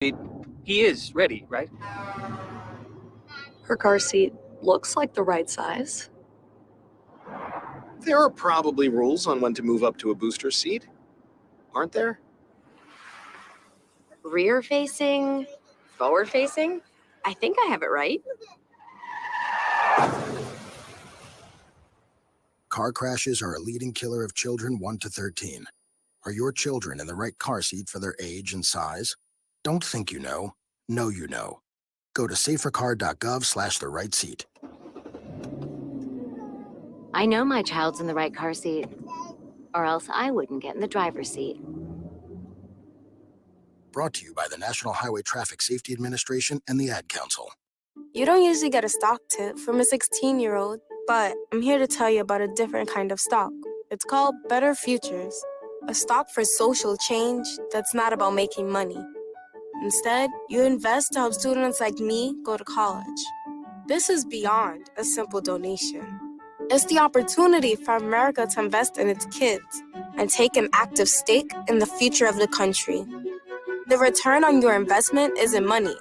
He is ready, right? Her car seat looks like the right size. There are probably rules on when to move up to a booster seat, aren't there? Rear facing, forward facing? I think I have it right. Car crashes are a leading killer of children 1 to 13. Are your children in the right car seat for their age and size? Don't think you know. Know you know. Go to safercar.gov/the right seat. I know my child's in the right car seat, or else I wouldn't get in the driver's seat. Brought to you by the National Highway Traffic Safety Administration and the Ad Council. You don't usually get a stock tip from a 16-year-old, but I'm here to tell you about a different kind of stock. It's called Better Futures, a stock for social change that's not about making money. Instead, you invest to help students like me go to college. This is beyond a simple donation. It's the opportunity for America to invest in its kids and take an active stake in the future of the country. The return on your investment isn't money.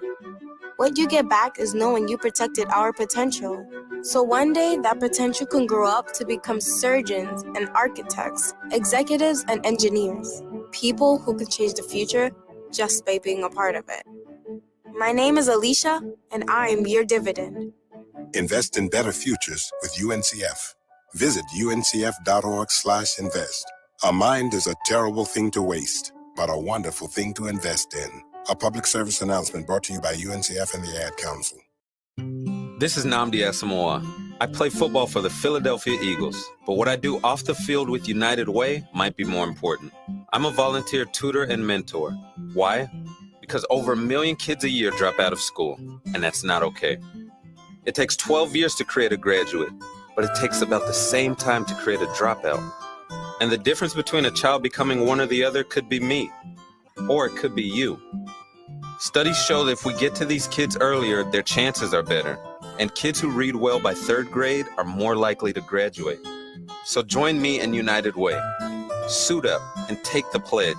What you get back is knowing you protected our potential. So one day, that potential can grow up to become surgeons and architects, executives and engineers, people who can change the future just by being a part of it. My name is Alicia, and I'm your dividend. Invest in better futures with UNCF. Visit uncf.org/invest. A mind is a terrible thing to waste, but a wonderful thing to invest in. A public service announcement brought to you by UNCF and the Ad Council. This is Nnamdi Asamoah. I play football for the Philadelphia Eagles, but what I do off the field with United Way might be more important. I'm a volunteer tutor and mentor. Why? Because over 1 million kids a year drop out of school, and that's not okay. It takes 12 years to create a graduate, but it takes about the same time to create a dropout. And the difference between a child becoming one or the other could be me, or it could be you. Studies show that if we get to these kids earlier, their chances are better, and kids who read well by 3rd grade are more likely to graduate. So join me in United Way. Suit up and take the pledge.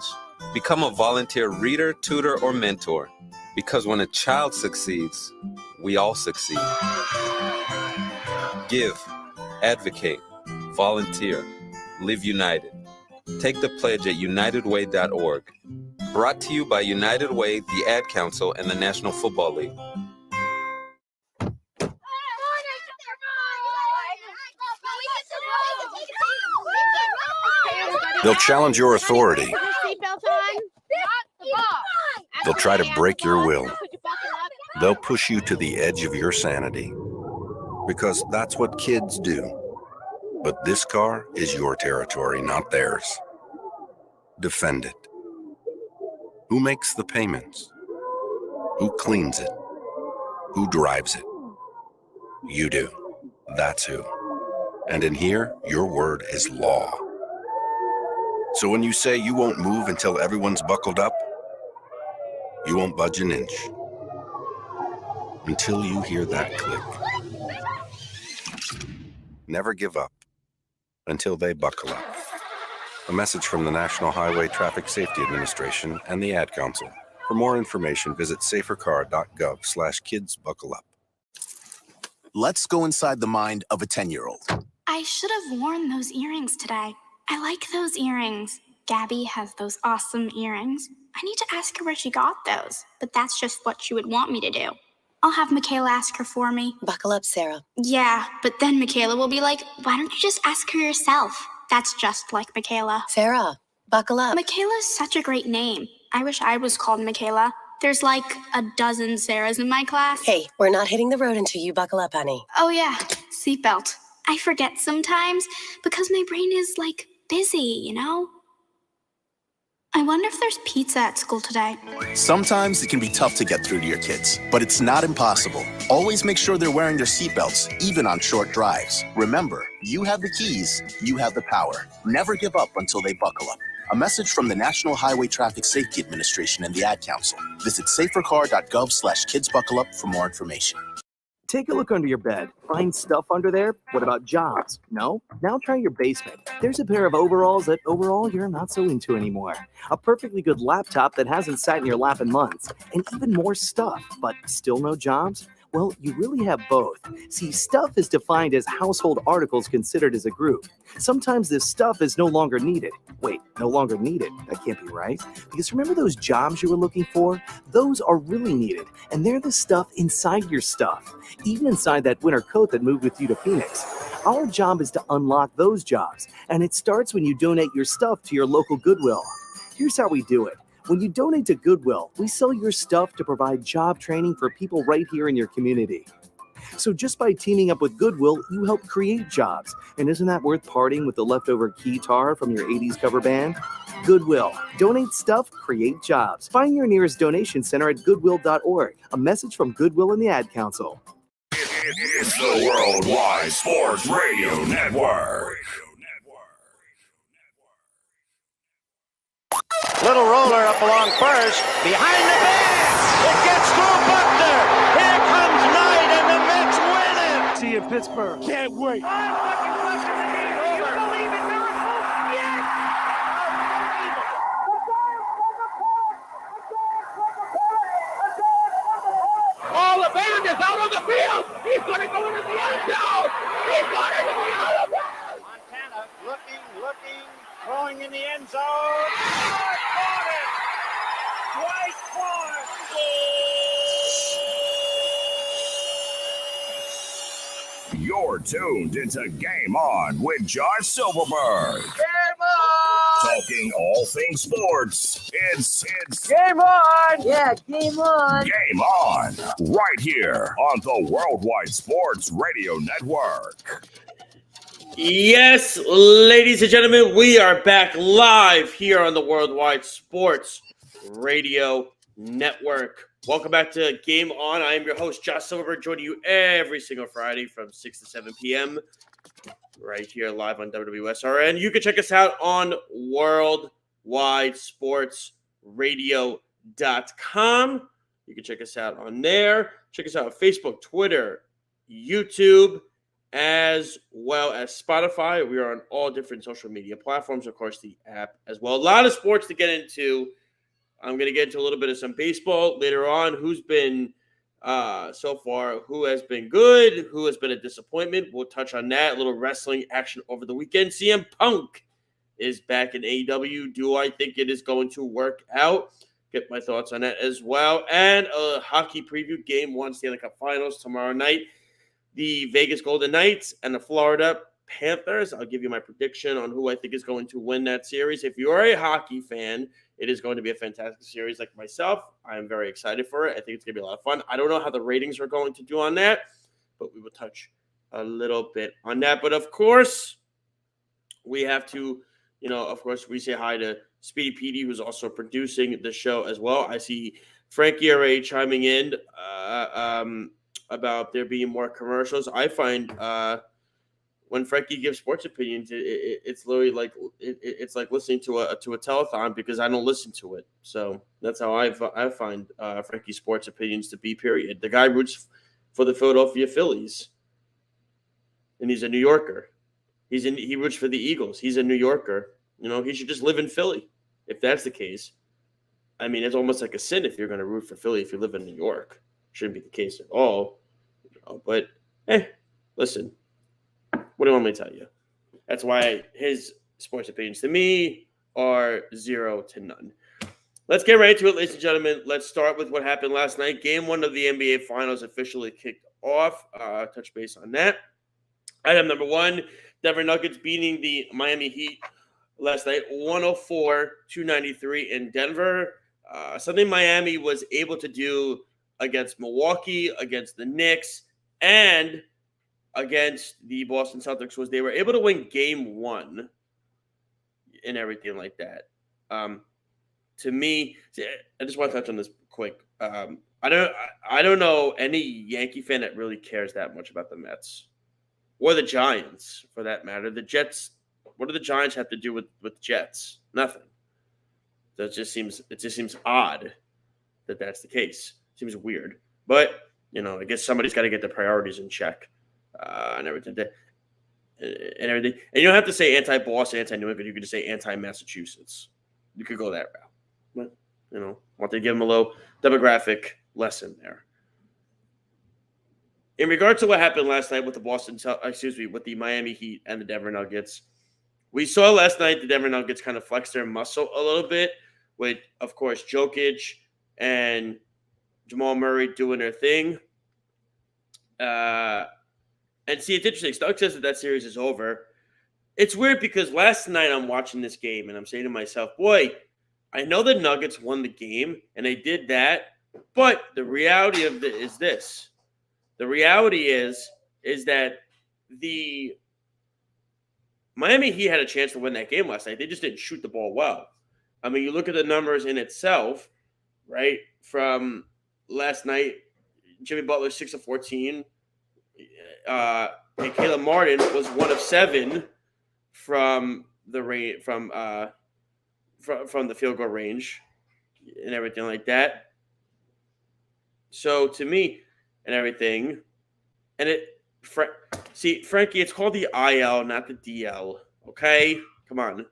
Become a volunteer reader, tutor, or mentor, because when a child succeeds, we all succeed. Give, advocate, volunteer, live united. Take the pledge at unitedway.org. Brought to you by United Way, the Ad Council, and the National Football League. They'll challenge your authority. They'll try to break your will. They'll push you to the edge of your sanity. Because that's what kids do. But this car is your territory, not theirs. Defend it. Who makes the payments? Who cleans it? Who drives it? You do. That's who. And in here, your word is law. So when you say you won't move until everyone's buckled up, you won't budge an inch. Until you hear that click. Never give up until they buckle up. A message from the National Highway Traffic Safety Administration and the Ad Council. For more information, visit safercar.gov/kidsbuckleup. Let's go inside the mind of a 10-year-old. I should have worn those earrings today. I like those earrings. Gabby has those awesome earrings. I need to ask her where she got those, but that's just what she would want me to do. I'll have Michaela ask her for me. Buckle up, Sarah. Yeah, but then Michaela will be like, why don't you just ask her yourself? That's just like Michaela. Sarah, buckle up. Michaela's such a great name. I wish I was called Michaela. There's like a dozen Sarahs in my class. Hey, we're not hitting the road until you buckle up, honey. Oh yeah, seatbelt. I forget sometimes because my brain is like busy, you know? I wonder if there's pizza at school today. Sometimes it can be tough to get through to your kids, but it's not impossible. Always make sure they're wearing their seatbelts, even on short drives. Remember, you have the keys, you have the power. Never give up until they buckle up. A message from the National Highway Traffic Safety Administration and the Ad Council. Visit safercar.gov/kidsbuckleup for more information. Take a look under your bed. Find stuff under there? What about jobs? No? Now try your basement. There's a pair of overalls that overall you're not so into anymore. A perfectly good laptop that hasn't sat in your lap in months. And even more stuff, but still no jobs? Well, you really have both. See, stuff is defined as household articles considered as a group. Sometimes this stuff is no longer needed. Wait, no longer needed? That can't be right. Because remember those jobs you were looking for? Those are really needed, and they're the stuff inside your stuff. Even inside that winter coat that moved with you to Phoenix. Our job is to unlock those jobs, and it starts when you donate your stuff to your local Goodwill. Here's how we do it. When you donate to Goodwill, we sell your stuff to provide job training for people right here in your community. So just by teaming up with Goodwill, you help create jobs. And isn't that worth parting with the leftover guitar from your 80s cover band? Goodwill. Donate stuff, create jobs. Find your nearest donation center at goodwill.org. A message from Goodwill and the Ad Council. It's the Worldwide Sports Radio Network. Little roller up along first, behind the bench. It gets through Buckner. Here comes Knight, and the Mets win it. See you in Pittsburgh. Can't wait. All the band is out on the field. He's going to go into the end zone. He's going into the end zone. Montana looking, throwing in the end zone. Dwight Clark. You're tuned into Game On with Josh Silverberg. Game on! Talking all things sports. It's Game on! Yeah, game on! Game On, right here on the Worldwide Sports Radio Network. Yes, ladies and gentlemen, we are back live here on the Worldwide Sports Radio Network. Welcome back to Game On. I am your host, Josh Silverberg, joining you every single Friday from 6 to 7 p.m. right here live on WWSRN. You can check us out on worldwidesportsradio.com. You can check us out on there. Check us out on Facebook, Twitter, YouTube, as well as Spotify. We are on all different social media platforms, of course, the app as well. A lot of sports to get into. I'm going to get into a little bit of some baseball later on. Who's been so far, who has been good, who has been a disappointment. We'll touch on that. A little wrestling action over the weekend. CM Punk is back in AEW. Do I think it is going to work out? Get my thoughts on that as well. And a hockey preview, Game 1 Stanley Cup Finals tomorrow night. The Vegas Golden Knights and the Florida Panthers. I'll give you my prediction on who I think is going to win that series. If you are a hockey fan, it is going to be a fantastic series like myself. I am very excited for it. I think it's going to be a lot of fun. I don't know how the ratings are going to do on that, but we will touch a little bit on that. But, of course, we have to, of course, we say hi to Speedy Petey, who's also producing the show as well. I see Frankie Ray chiming in about there being more commercials. I find when Frankie gives sports opinions, it's literally like it's like listening to a telethon because I don't listen to it. So that's how I find Frankie's sports opinions to be. Period. The guy roots for the Philadelphia Phillies, and he's a New Yorker. He roots for the Eagles. He's a New Yorker. He should just live in Philly. If that's the case, I mean, it's almost like a sin if you're going to root for Philly if you live in New York. Shouldn't be the case at all. But hey, listen. What do you want me to tell you? That's why his sports opinions to me are 0 to none. Let's get right into it, ladies and gentlemen. Let's start with what happened last night. Game 1 of the NBA Finals officially kicked off. Touch base on that. Item number 1, Denver Nuggets beating the Miami Heat last night, 104-93 in Denver. Something Miami was able to do against Milwaukee, against the Knicks, and against the Boston Celtics was they were able to win Game 1 and everything like that. To me, I just want to touch on this quick. I don't know any Yankee fan that really cares that much about the Mets or the Giants, for that matter. The Jets. What do the Giants have to do with Jets? Nothing. So it just seems odd that that's the case. Seems weird. But I guess somebody's got to get the priorities in check and everything. And everything. And you don't have to say anti-Boston, anti-New England. You could just say anti-Massachusetts. You could go that route. But, want to give them a little demographic lesson there. In regards to what happened last night with with the Miami Heat and the Denver Nuggets, we saw last night the Denver Nuggets kind of flex their muscle a little bit with, of course, Jokic and Jamal Murray doing their thing. And see, it's interesting. Doug says that series is over. It's weird because last night I'm watching this game and I'm saying to myself, boy, I know the Nuggets won the game and they did that, but the reality of it is this. The reality is that the Miami Heat had a chance to win that game last night. They just didn't shoot the ball well. I mean, you look at the numbers in itself, right? From last night, Jimmy Butler 6 of 14, and Caleb Martin was 1 of 7 from the from the field goal range and everything like that. So to me, and everything, and Frankie, it's called the IL, not the DL. Okay, come on.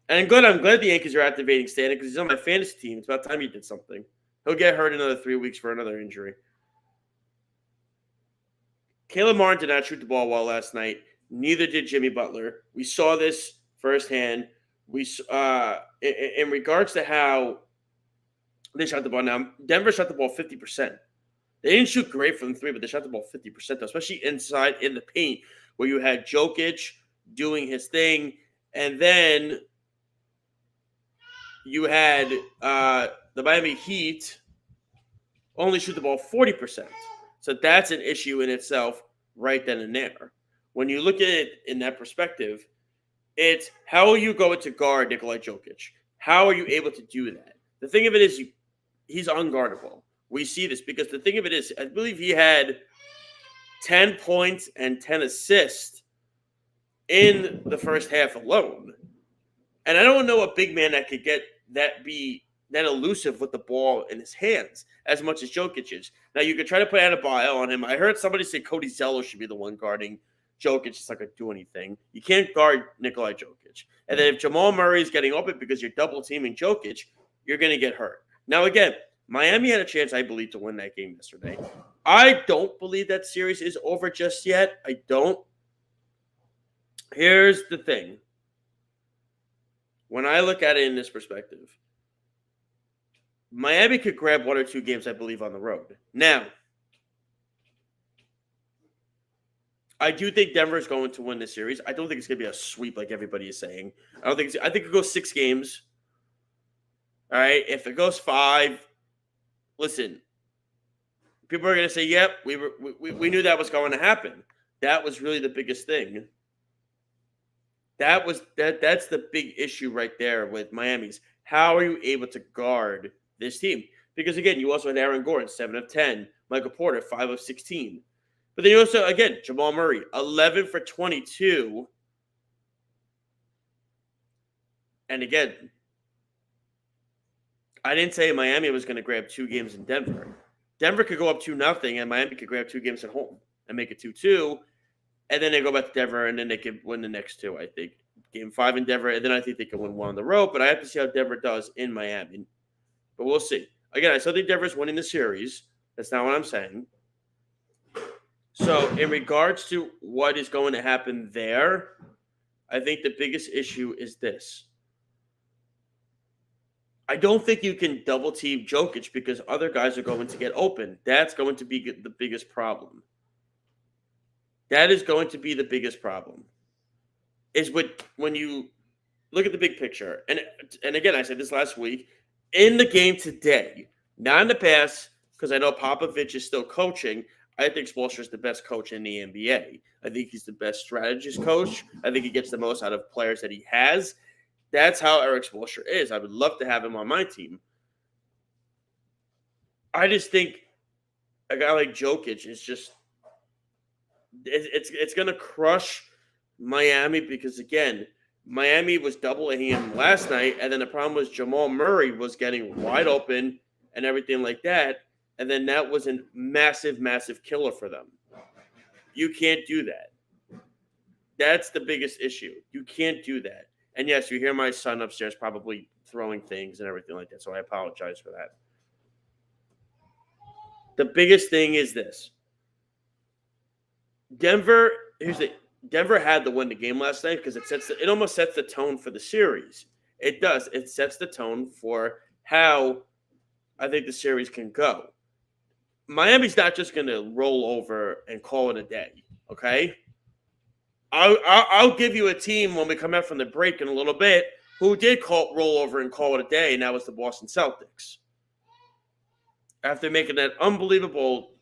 And I'm glad the Yankees are activating Stanley because he's on my fantasy team. It's about time he did something. He'll get hurt another 3 weeks for another injury. Caleb Martin did not shoot the ball well last night. Neither did Jimmy Butler. We saw this firsthand. In regards to how they shot the ball. Now, Denver shot the ball 50%. They didn't shoot great from 3, but they shot the ball 50%, especially inside in the paint where you had Jokic doing his thing, and then you had the Miami Heat only shoot the ball 40%. So that's an issue in itself right then and there. When you look at it in that perspective, it's how are you going to guard Nikola Jokic? How are you able to do that? The thing of it is he's unguardable. We see this because the thing of it is, I believe he had 10 points and 10 assists in the first half alone. And I don't know a big man that could be that elusive with the ball in his hands as much as Jokic is. Now, you could try to put Adebayo on him. I heard somebody say Cody Zeller should be the one guarding Jokic. It's not going to do anything. You can't guard Nikola Jokic. And then if Jamal Murray is getting open because you're double teaming Jokic, you're going to get hurt. Now, again, Miami had a chance, I believe, to win that game yesterday. I don't believe that series is over just yet. I don't. Here's the thing. When I look at it in this perspective, Miami could grab 1 or 2 games, I believe, on the road. Now, I do think Denver is going to win this series. I don't think it's going to be a sweep like everybody is saying. I think it goes 6 games. All right, if it goes 5, listen, people are going to say, "Yep, we knew that was going to happen." That was really the biggest thing. That's the big issue right there with Miami's. How are you able to guard this team? Because again, you also had Aaron Gordon, 7 of 10, Michael Porter, 5 of 16. But then you also, again, Jamal Murray, 11 for 22. And again, I didn't say Miami was going to grab 2 games in Denver. Denver could go up 2-0, and Miami could grab 2 games at home and make it 2-2. And then they go back to Denver, and then they could win the next 2, I think. Game 5 in Denver, and then I think they can win 1 on the road. But I have to see how Denver does in Miami. But we'll see. Again, I still think Denver's winning the series. That's not what I'm saying. So in regards to what is going to happen there, I think the biggest issue is this. I don't think you can double team Jokic because other guys are going to get open. That's going to be the biggest problem. That is going to be the biggest problem. Is when you look at the big picture. And again, I said this last week. In the game today, not in the past, because I know Popovich is still coaching, I think Spoelstra is the best coach in the NBA. I think he's the best strategist coach. I think he gets the most out of players that he has. That's how Erik Spoelstra is. I would love to have him on my team. I just think a guy like Jokic is just it's going to crush Miami because, again, Miami was doubling him last night, and then the problem was Jamal Murray was getting wide open and everything like that. And then that was a massive, massive killer for them. You can't do that. That's the biggest issue. You can't do that. And yes, you hear my son upstairs probably throwing things and everything like that, so I apologize for that. The biggest thing is this. Denver had to win the game last night because it almost sets the tone for the series. It does. It sets the tone for how I think the series can go. Miami's not just going to roll over and call it a day, okay? I'll give you a team when we come out from the break in a little bit who did roll over and call it a day, and that was the Boston Celtics. After making that unbelievable,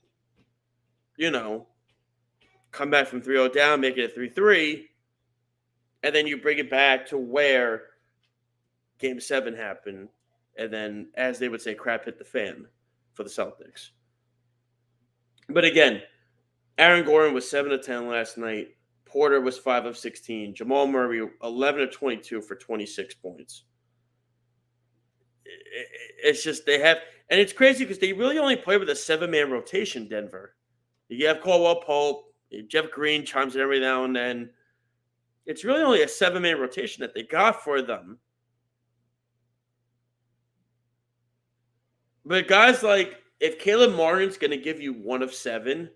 come back from 3-0 down, make it a 3-3, and then you bring it back to where Game 7 happened, and then, as they would say, crap hit the fan for the Celtics. But again, Aaron Gordon was 7 of 10 last night. Porter was 5 of 16. Jamal Murray, 11 of 22 for 26 points. It's just they have – and it's crazy because they really only play with a 7-man rotation, Denver. You have Caldwell Pope. Jeff Green chimes in every now and then. It's really only a 7-man rotation that they got for them. But guys like, if Caleb Martin's going to give you 1 of 7,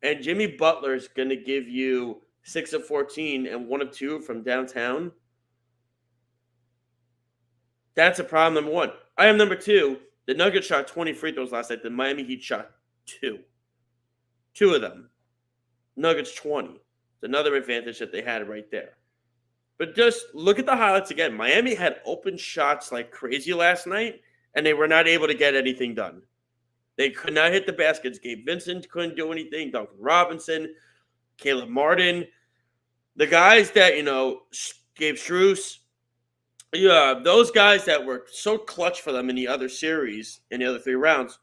and Jimmy Butler's going to give you 6 of 14 and 1 of 2 from downtown, that's a problem, number one. I am number 2. The Nuggets shot 20 free throws last night. The Miami Heat shot 2. 2 of them. Nuggets 20. It's another advantage that they had right there. But just look at the highlights again. Miami had open shots like crazy last night, and they were not able to get anything done. They could not hit the baskets. Gabe Vincent couldn't do anything. Duncan Robinson, Caleb Martin. The guys that, Gabe Strus, those guys that were so clutch for them in the other series, in the other 3 rounds,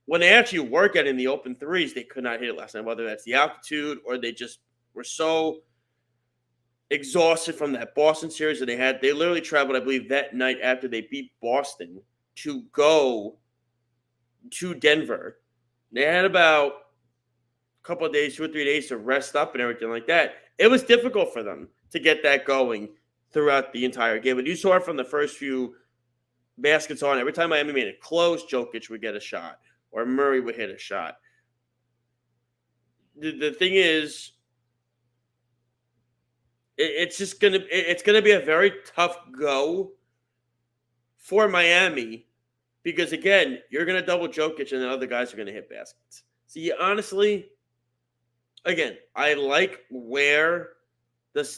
when they actually were getting the open threes, they could not hit it last night, whether that's the altitude or they just were so exhausted from that Boston series that they had. They literally traveled, I believe, that night after they beat Boston to go to Denver. They had about a couple of days, 2 or 3 days to rest up and everything like that. It was difficult for them to get that going throughout the entire game. And you saw it from the first few baskets on. Every time Miami made it close, Jokic would get a shot or Murray would hit a shot. The thing is, it's gonna be a very tough go for Miami because, again, you're going to double Jokic and the other guys are going to hit baskets. See, honestly, again, I like where the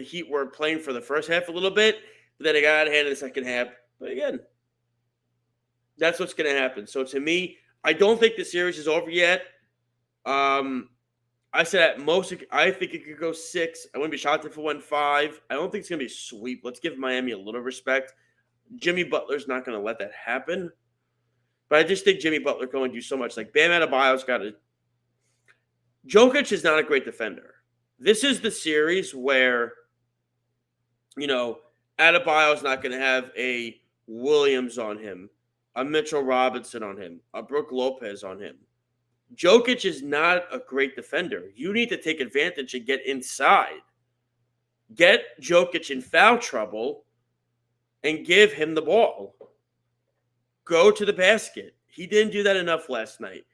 Heat were playing for the first half a little bit, but then it got out of hand in the second half. But again, that's what's going to happen. So to me, I don't think the series is over yet. I said at most, I think it could go 6. I wouldn't be shocked if it went 5. I don't think it's going to be a sweep. Let's give Miami a little respect. Jimmy Butler's not going to let that happen. But I just think Jimmy Butler can only do so much. Like, Bam Adebayo's got to – Jokic is not a great defender. This is the series where, Adebayo's not going to have a Williams on him, a Mitchell Robinson on him, a Brook Lopez on him. Jokic is not a great defender. You need to take advantage and get inside. Get Jokic in foul trouble and give him the ball. Go to the basket. He didn't do that enough last night.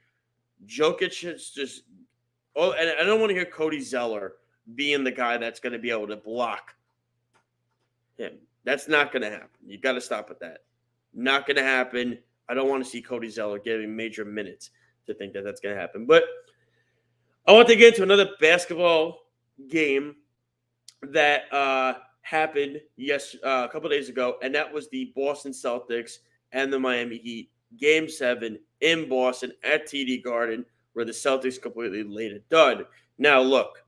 Jokic is just – and I don't want to hear Cody Zeller being the guy that's going to be able to block him. That's not going to happen. You got to stop at that. Not going to happen. I don't want to see Cody Zeller getting major minutes to think that that's going to happen. But I want to get into another basketball game that happened a couple days ago, and that was the Boston Celtics and the Miami Heat. Game 7 in Boston at TD Garden, where the Celtics completely laid a dud. Now, look,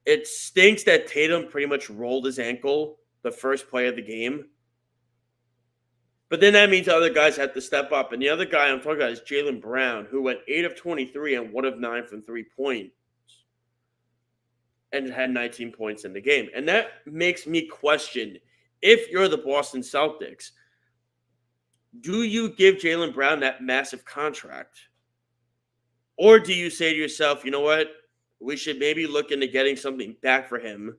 it stinks that Tatum pretty much rolled his ankle the first play of the game. But then that means other guys have to step up. And the other guy I'm talking about is Jaylen Brown, who went 8 of 23 and 1 of 9 from 3-point and had 19 points in the game. And that makes me question, if you're the Boston Celtics, Do you give Jaylen Brown that massive contract? Or do you say to yourself, you know what? We should maybe look into getting something back for him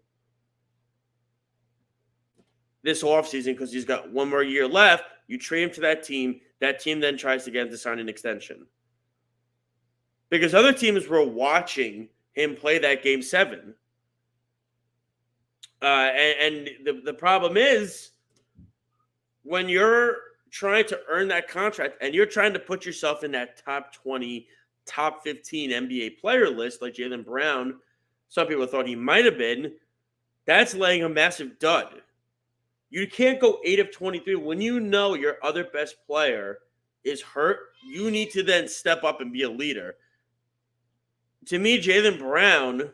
this offseason because he's got one more year left. You trade him to that team. That team then tries to get him to sign an extension. Because other teams were watching him play that Game 7. And the problem is when you're trying to earn that contract and you're trying to put yourself in that top 20, top 15 NBA player list like Jaylen Brown, some people thought he might have been, that's laying a massive dud. You can't go 8 of 23 when you know your other best player is hurt. You need to then step up and be a leader. To me, Jaylen Brown,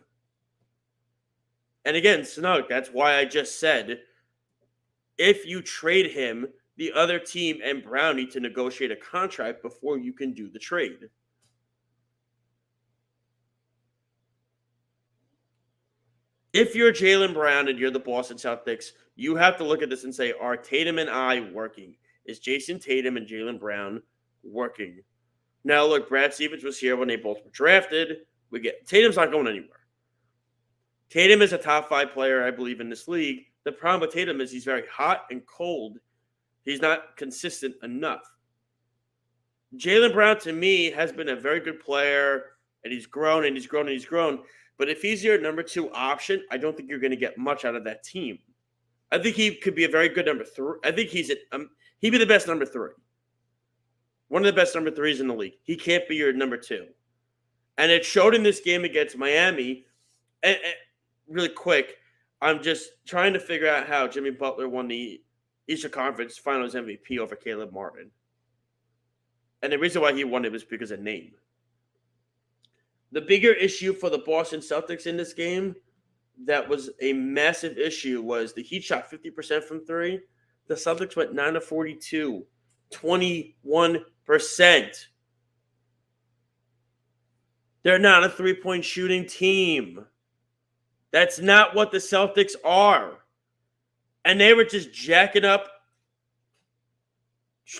and again, Snug, that's why I just said, if you trade him, the other team and Brown need to negotiate a contract before you can do the trade. If you're Jaylen Brown and you're the Boston Celtics, you have to look at this and say, are Tatum and I working? Is Jason Tatum and Jaylen Brown working? Now, look, Brad Stevens was here when they both were drafted. Tatum's not going anywhere. Tatum is a top 5 player, I believe, in this league. The problem with Tatum is he's very hot and cold. He's not consistent enough. Jaylen Brown, to me, has been a very good player, and he's grown and he's grown and he's grown. But if he's your number 2 option, I don't think you're going to get much out of that team. I think he could be a very good number 3. I think he'd be the best number 3. One of the best number 3s in the league. He can't be your number 2. And it showed in this game against Miami. And really quick, I'm just trying to figure out how Jimmy Butler won the Eastern Conference Finals MVP over Caleb Martin. And the reason why he won it was because of name. The bigger issue for the Boston Celtics in this game that was a massive issue was the Heat shot 50% from 3. The Celtics went 9 of 42, 21%. They're not a three-point shooting team. That's not what the Celtics are. And they were just jacking up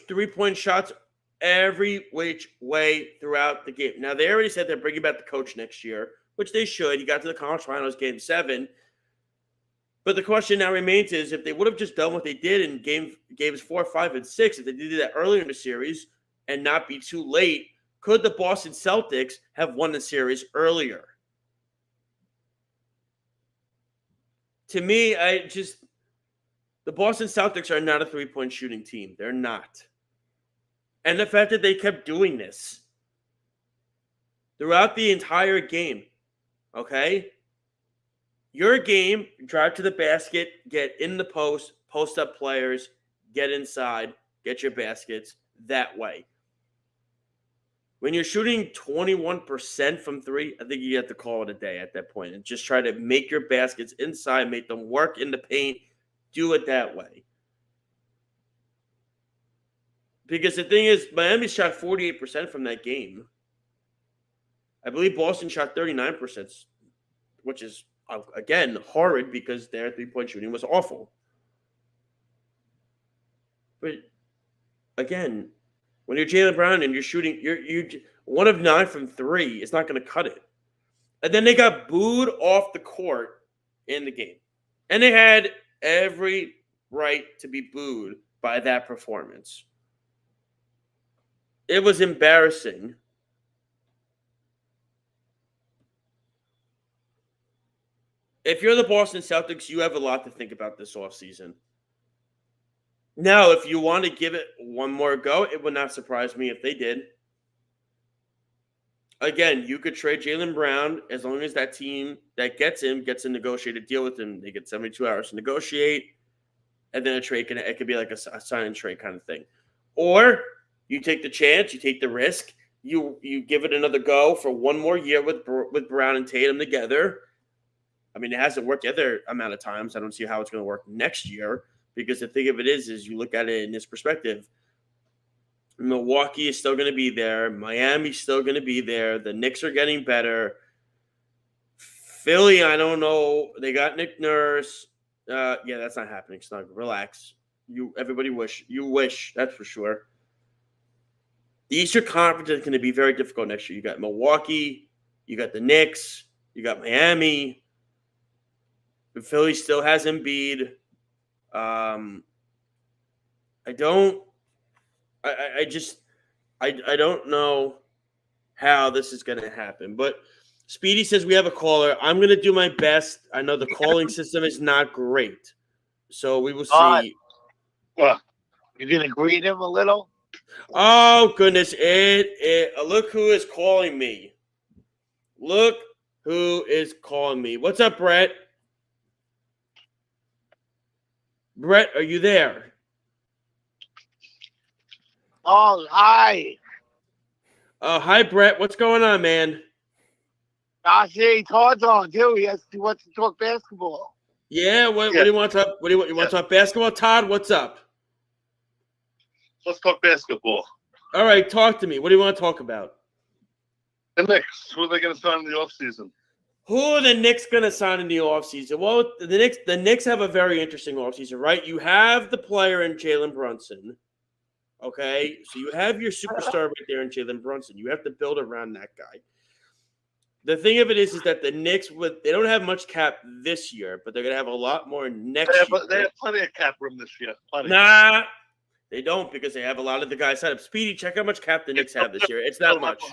three-point shots every which way throughout the game. Now, they already said they're bringing back the coach next year, which they should. He got to the conference finals Game 7. But the question now remains is if they would have just done what they did in games 4, 5, and 6, if they did that earlier in the series and not be too late, could the Boston Celtics have won the series earlier? To me, the Boston Celtics are not a three-point shooting team. They're not. And the fact that they kept doing this throughout the entire game, okay? Your game, drive to the basket, get in the post up players, get inside, get your baskets that way. When you're shooting 21% from 3, I think you have to call it a day at that point and just try to make your baskets inside, make them work in the paint, do it that way. Because the thing is, Miami shot 48% from that game. I believe Boston shot 39%, which is, again, horrid because their three-point shooting was awful. But, again, when you're Jaylen Brown and you're shooting, you're 1 of 9 from 3, it's not going to cut it. And then they got booed off the court in the game. And they had every right to be booed by that performance. It was embarrassing. If you're the Boston Celtics, you have a lot to think about this offseason. Now, if you want to give it one more go, it would not surprise me if they did. Again, you could trade Jaylen Brown as long as that team that gets him gets a negotiated deal with him. They get 72 hours to negotiate, and then it could be like a sign and trade kind of thing. Or you take the chance, you take the risk, you give it another go for one more year with Brown and Tatum together. I mean, it hasn't worked the other amount of times. I don't see how it's going to work next year. Because the thing of it is you look at it in this perspective. Milwaukee is still going to be there. Miami's still going to be there. The Knicks are getting better. Philly, I don't know. They got Nick Nurse. Yeah, that's not happening. Snug. Relax. You wish, that's for sure. The Eastern Conference is going to be very difficult next year. You got Milwaukee, you got the Knicks, you got Miami. The Philly still has Embiid. I don't know how this is going to happen. But Speedy says we have a caller. I'm going to do my best. I know the calling system is not great, so we will see. Well, you going to greet him a little? Oh, goodness. Look who is calling me. Look who is calling me. What's up, Brett? Brett, are you there? Oh, hi. Hi, Brett. What's going on, man? I see Todd's on, too. He wants to talk basketball. Yeah, what do you want to talk? What do you want to talk basketball? Todd, what's up? Let's talk basketball. All right, talk to me. What do you want to talk about? The Knicks. Who are they going to sign in the offseason? Who are the Knicks going to sign in the offseason? Well, the Knicks have a very interesting offseason, right? You have the player in Jalen Brunson. Okay, so you have your superstar right there in Jalen Brunson. You have to build around that guy. The thing of it is that the Knicks, they don't have much cap this year, but they're going to have a lot more next year. They have plenty of cap room this year. Plenty. Nah, they don't, because they have a lot of the guys set up. Speedy, check how much cap the Knicks have this year. It's not much.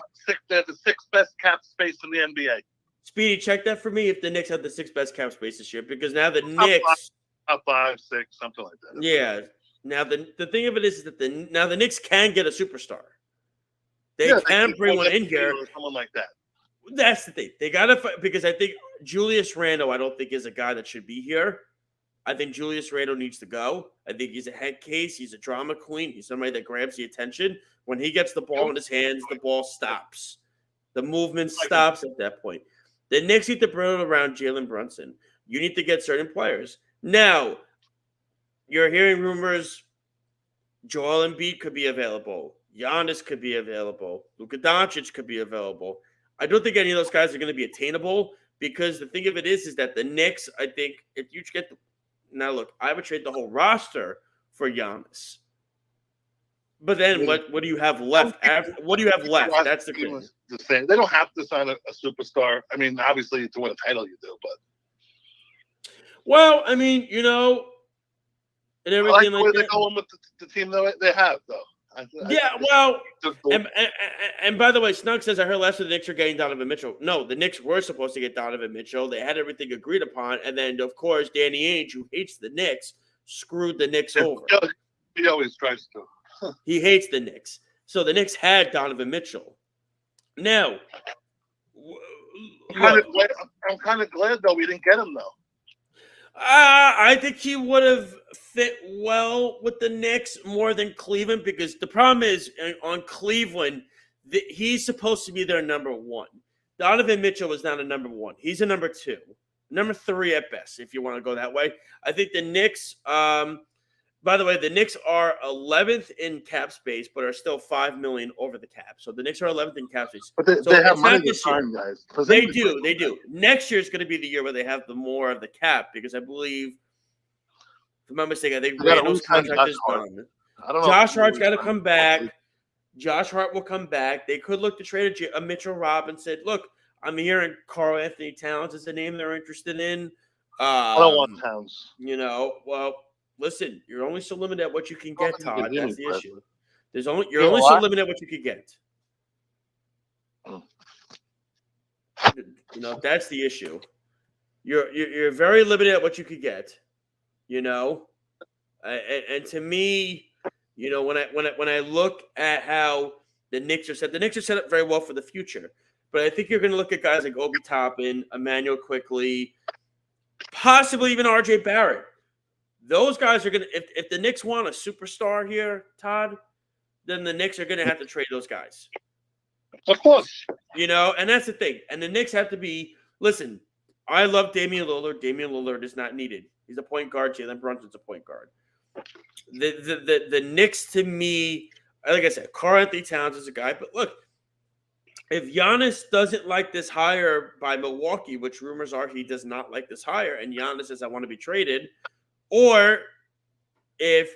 They're the sixth best cap space in the NBA. Speedy, check that for me if the Knicks have the sixth best cap space this year, because now the Knicks up 5, 6, something like that. Yeah. Now the thing of it is that the Knicks can get a superstar. They can bring one in here. Someone like that. That's the thing. They gotta because I think Julius Randle, I don't think is a guy that should be here. I think Julius Randle needs to go. I think he's a head case. He's a drama queen. He's somebody that grabs the attention. When he gets the ball in his hands, the ball stops. The movement stops at that point. The Knicks need to build around Jalen Brunson. You need to get certain players. Now, you're hearing rumors Joel Embiid could be available. Giannis could be available. Luka Doncic could be available. I don't think any of those guys are going to be attainable, because the thing of it is that the Knicks, I think, if you get now look, I would trade the whole roster for Giannis. But then what do you have left? What do you have left? That's the thing. The same. They don't have to sign a superstar. I mean, obviously, to win a title, you do, but. Well, I mean, and everything like they're going with the team that they have, though. And by the way, Snug says, I heard last week the Knicks are getting Donovan Mitchell. No, the Knicks were supposed to get Donovan Mitchell. They had everything agreed upon. And then, of course, Danny Ainge, who hates the Knicks, screwed the Knicks over. He always tries to. He hates the Knicks. So the Knicks had Donovan Mitchell. Now, I'm kind of glad, though, we didn't get him, though. I think he would have fit well with the Knicks more than Cleveland, because the problem is on Cleveland, he's supposed to be their number one. Donovan Mitchell is not a number one. He's a number 2, number 3 at best, if you want to go that way. I think the Knicks, by the way, the Knicks are 11th in cap space, but are still $5 million over the cap. So the Knicks are 11th in cap space. But they have money to sign, guys. They do. Next year is going to be the year where they have the more of the cap, because I believe, if I'm not mistaken, I think Randall's contract is gone. Josh Hart's got to come back. Josh Hart will come back. They could look to trade a Mitchell Robinson. Look, I'm hearing Karl Anthony Towns is the name they're interested in. I don't want Towns. Well, listen, you're only so limited at what you can get, Todd. That's the issue. You're only so limited at what you can get. That's the issue. You're very limited at what you could get. And to me, when I look at how the Knicks are set up very well for the future. But I think you're going to look at guys like Obi Toppin, Emmanuel Quickley, possibly even RJ Barrett. Those guys are going to, if the Knicks want a superstar here, Todd, then the Knicks are going to have to trade those guys. Of course. And that's the thing. And the Knicks have to be, listen, I love Damian Lillard. Damian Lillard is not needed. He's a point guard. Jalen Brunson's a point guard. The Knicks, to me, like I said, Karl Anthony Towns is a guy. But look, if Giannis doesn't like this hire by Milwaukee, which rumors are he does not like this hire, and Giannis says, I want to be traded, or if,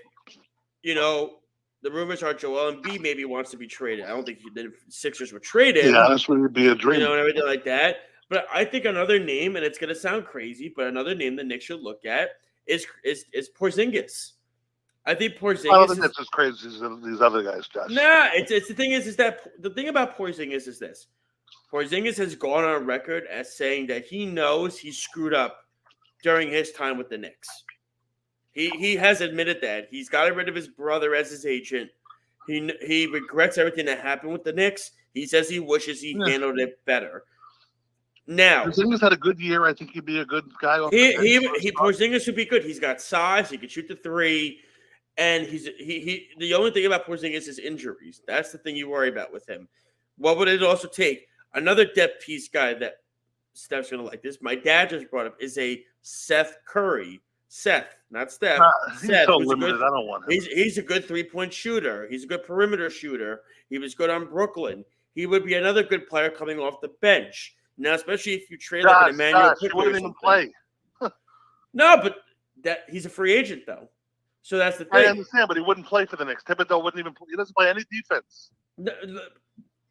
the rumors are Joel Embiid maybe wants to be traded. I don't think the Sixers would trade him. Yeah, this would be a dream. And everything like that. But I think another name, and it's going to sound crazy, but another name the Knicks should look at is Porzingis. I think Porzingis. I don't think that's as crazy as these other guys, Josh. Nah, it's the thing is that the thing about Porzingis is this. Porzingis has gone on record as saying that he knows he screwed up during his time with the Knicks. He has admitted that. He's got rid of his brother as his agent. He regrets everything that happened with the Knicks. He says he wishes he handled it better. Now, Porzingis had a good year. I think he'd be a good guy. Porzingis would be good. He's got size. He can shoot the three, and the only thing about Porzingis is injuries. That's the thing you worry about with him. What would it also take? Another depth piece guy that Steph's gonna like this. My dad just brought up is a Seth Curry. Seth, not Steph. He's Seth, so limited. I don't want him. He's a good 3-point shooter. He's a good perimeter shooter. He was good on Brooklyn. He would be another good player coming off the bench. Now, especially if you trade like an Emmanuel He Quickley wouldn't even play. No, but he's a free agent though. So that's the thing. I understand, but he wouldn't play for the Knicks. Thibodeau wouldn't even play. He doesn't play any defense.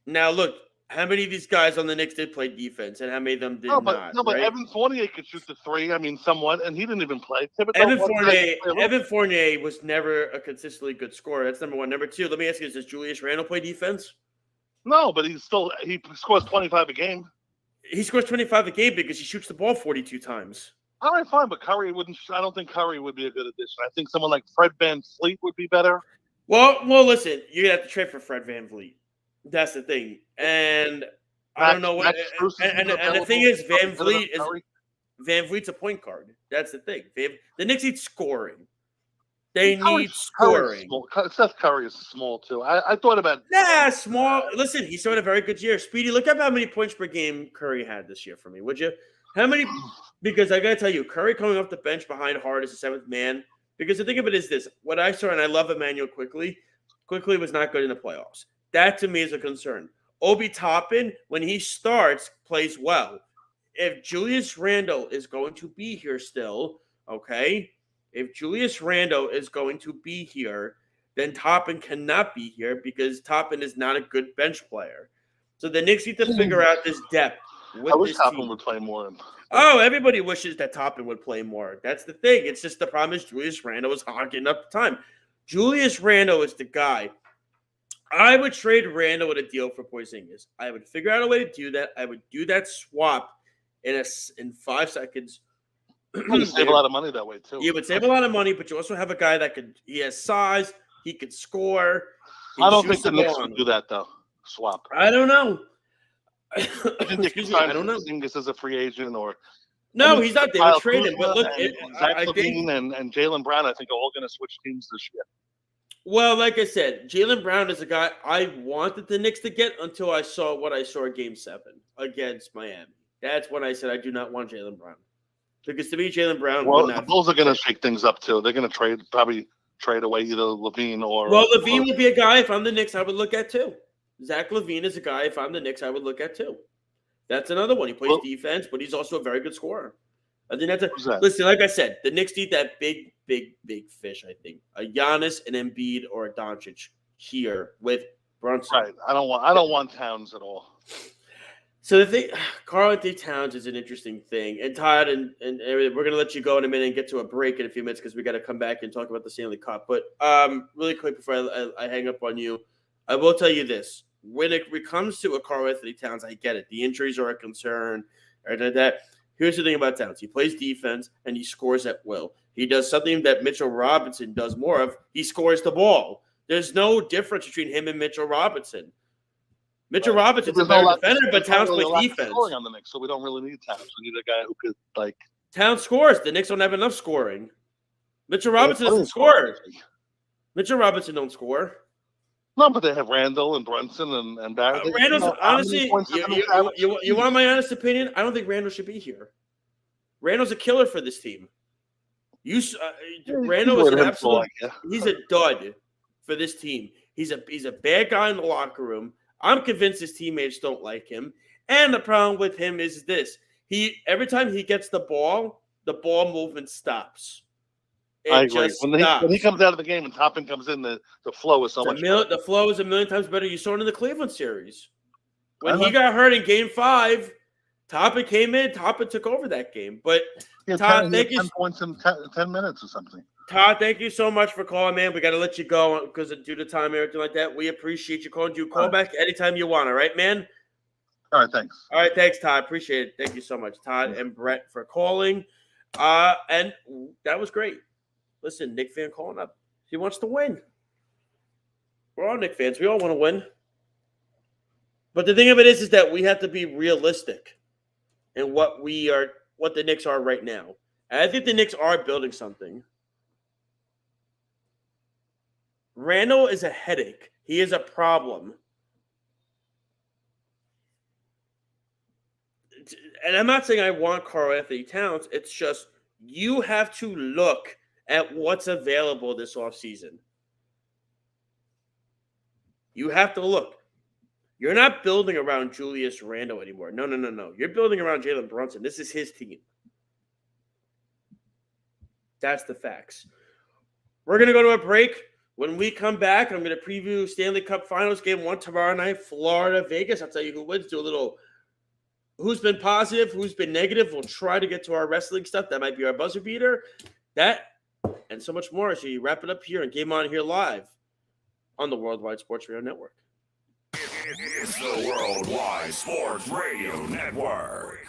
Now, look, how many of these guys on the Knicks did play defense, and how many of them did not? But right? Evan Fournier could shoot the three. I mean, somewhat, and he didn't even play. Evan Fournier was never a consistently good scorer. That's number one. Number two, let me ask you: does Julius Randle play defense? No, but he scores 25 a game. He scores 25 a game because he shoots the ball 42 times. All right, fine, but Curry wouldn't. I don't think Curry would be a good addition. I think someone like Fred VanVleet would be better. Well, listen, you're gonna have to trade for Fred VanVleet. That's the thing, and I don't know what. And the thing is, VanVleet's a point guard. That's the thing. The Knicks need scoring. They need scoring. Seth Curry is small too. I thought about small. Listen, he started a very good year. Speedy, look up how many points per game Curry had this year for me, would you? How many? Because I gotta tell you, Curry coming off the bench behind Hart as a seventh man. Because the thing of it is this: what I saw, and I love Emmanuel Quickley. Quickley was not good in the playoffs. That to me is a concern. Obi Toppin, when he starts, plays well. If Julius Randle is going to be here still, okay. If Julius Randle is going to be here, then Toppin cannot be here because Toppin is not a good bench player. So the Knicks need to figure out this depth. I wish Toppin would play more. Oh, everybody wishes that Toppin would play more. That's the thing. It's just the problem is Julius Randle is hogging up the time. Julius Randle is the guy. I would trade Randle with a deal for Porzingis. I would figure out a way to do that. I would do that swap in 5 seconds. You save a lot of money that way too. You would save a lot of money, but you also have a guy that he has size, he could score. I don't think the Knicks would do that though. Swap. I don't know. I think they could sign Porzingis as a free agent or. No, he's not. They would trade him, but look, Zach LaVine and Jaylen Brown, I think, are all going to switch teams this year. Well, like I said, Jaylen Brown is a guy I wanted the Knicks to get until I saw what I saw in Game 7 against Miami. That's when I said I do not want Jaylen Brown. Because to me, Jaylen Brown. Well, the Bulls are going to shake things up too. They're going to probably trade away either LaVine or. Well, LaVine would be a guy if I'm the Knicks I would look at too. Zach LaVine is a guy if I'm the Knicks I would look at too. That's another one. He plays defense, but he's also a very good scorer. I think listen. Like I said, the Knicks need that big fish. I think a Giannis, an Embiid, or a Doncic here with Brunson. Right. I don't want Towns at all. So the thing, Karl-Anthony Towns is an interesting thing. And Todd and we're going to let you go in a minute and get to a break in a few minutes because we got to come back and talk about the Stanley Cup. But really quick before I hang up on you, I will tell you this. When it comes to a Karl-Anthony Towns, I get it. The injuries are a concern. That. Here's the thing about Towns. He plays defense and he scores at will. He does something that Mitchell Robinson does more of. He scores the ball. There's no difference between him and Mitchell Robinson. Mitchell Robinson's a better defender, but Towns plays defense. Scoring on the Knicks, so we don't really need Towns. We need a guy who could Towns scores. The Knicks don't have enough scoring. Mitchell Robinson doesn't score. Mitchell Robinson don't score. No, but they have Randall and Brunson and Barrett. Randall's honestly, you want my honest opinion? I don't think Randall should be here. Randall's a killer for this team. Randall is an absolute. He's a dud for this team. He's a bad guy in the locker room. I'm convinced his teammates don't like him. And the problem with him is this: every time he gets the ball movement stops. I It agree. just When he stops. comes out of the game and Toppin comes in, the flow is so much better. The flow is a million times better. You saw it in the Cleveland series. When I he like- got hurt in Game 5, Toppin came in. Toppin took over that game. But He had Todd, 10, thank you. 10 points in 10 minutes or something. Todd, thank you so much for calling, man. We got to let you go because due to time and everything like that. We appreciate you calling. You call back anytime you want, all right, man? All right, thanks. All right, thanks, Todd. Appreciate it. Thank you so much, Todd and Brett, for calling. And that was great. Listen, Knick fan calling up. He wants to win. We're all Knick fans. We all want to win. But the thing of it is that we have to be realistic in what the Knicks are right now. And I think the Knicks are building something. Randall is a headache. He is a problem. And I'm not saying I want Karl Anthony Towns. It's just you have to look at what's available this offseason. You have to look. You're not building around Julius Randle anymore. No. You're building around Jalen Brunson. This is his team. That's the facts. We're going to go to a break. When we come back, I'm going to preview Stanley Cup Finals Game 1 tomorrow night, Florida, Vegas. I'll tell you who wins. Do a little who's been positive, who's been negative. We'll try to get to our wrestling stuff. That might be our buzzer beater. That and so much more as we wrap it up here and Game On here live on the Worldwide Sports Radio Network. It's the Worldwide Sports Radio Network.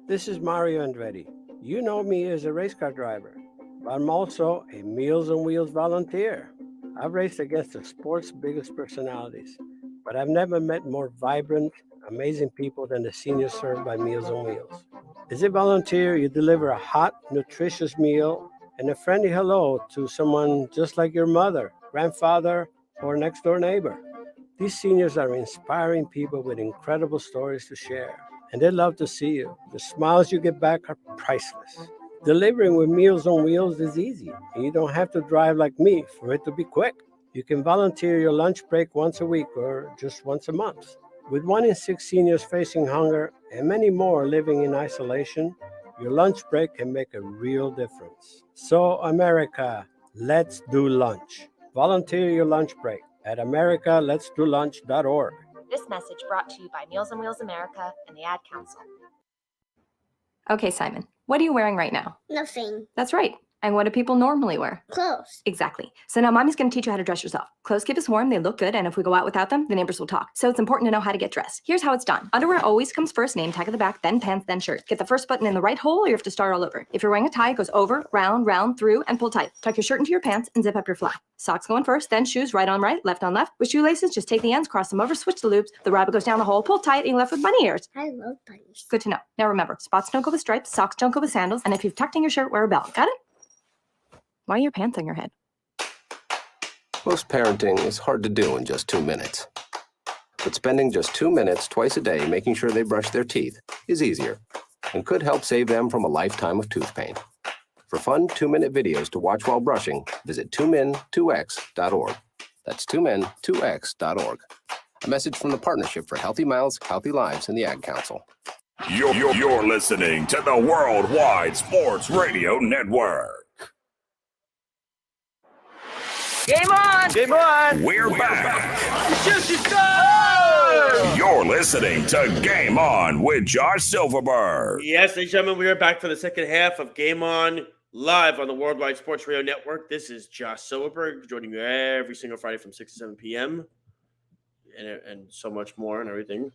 This is Mario Andretti. You know me as a race car driver, but I'm also a Meals on Wheels volunteer. I've raced against the sport's biggest personalities, but I've never met more vibrant, amazing people than the seniors served by Meals on Wheels. As a volunteer, you deliver a hot, nutritious meal and a friendly hello to someone just like your mother, grandfather, or next-door neighbor. These seniors are inspiring people with incredible stories to share, and they love to see you. The smiles you get back are priceless. Delivering with Meals on Wheels is easy, and you don't have to drive like me for it to be quick. You can volunteer your lunch break once a week or just once a month. With 1 in 6 seniors facing hunger and many more living in isolation, your lunch break can make a real difference. So, America, let's do lunch. Volunteer your lunch break at americaletsdolunch.org. This message brought to you by Meals on Wheels America and the Ad Council. Okay, Simon, what are you wearing right now? Nothing. That's right. And what do people normally wear? Clothes. Exactly. So now mommy's going to teach you how to dress yourself. Clothes keep us warm, they look good, and if we go out without them, the neighbors will talk. So it's important to know how to get dressed. Here's how it's done. Underwear always comes first, name tag at the back, then pants, then shirt. Get the first button in the right hole or you have to start all over. If you're wearing a tie, it goes over, round, through, and pull tight. Tuck your shirt into your pants and zip up your fly. Socks going first, then shoes right on right, left on left. With shoelaces, just take the ends, cross them over, switch the loops. The rabbit goes down the hole, pull tight, and you're left with bunny ears. I love bunnies. Good to know. Now remember, spots don't go with stripes, socks don't go with sandals, and if you've tucked in your shirt, wear a belt. Got it? Why are your pants on your head? Most parenting is hard to do in just 2 minutes. But spending just 2 minutes twice a day making sure they brush their teeth is easier and could help save them from a lifetime of tooth pain. For fun 2-minute videos to watch while brushing, visit 2min2x.org. That's 2min2x.org. A message from the Partnership for Healthy Mouths, Healthy Lives, and the Ad Council. You're listening to the Worldwide Sports Radio Network. Game on! Game on! We're back. Shoot, You're listening to Game On with Josh Silverberg. Yes, ladies and gentlemen, we are back for the second half of Game On live on the Worldwide Sports Radio Network. This is Josh Silverberg joining you every single Friday from 6 to 7 p.m. and so much more and everything.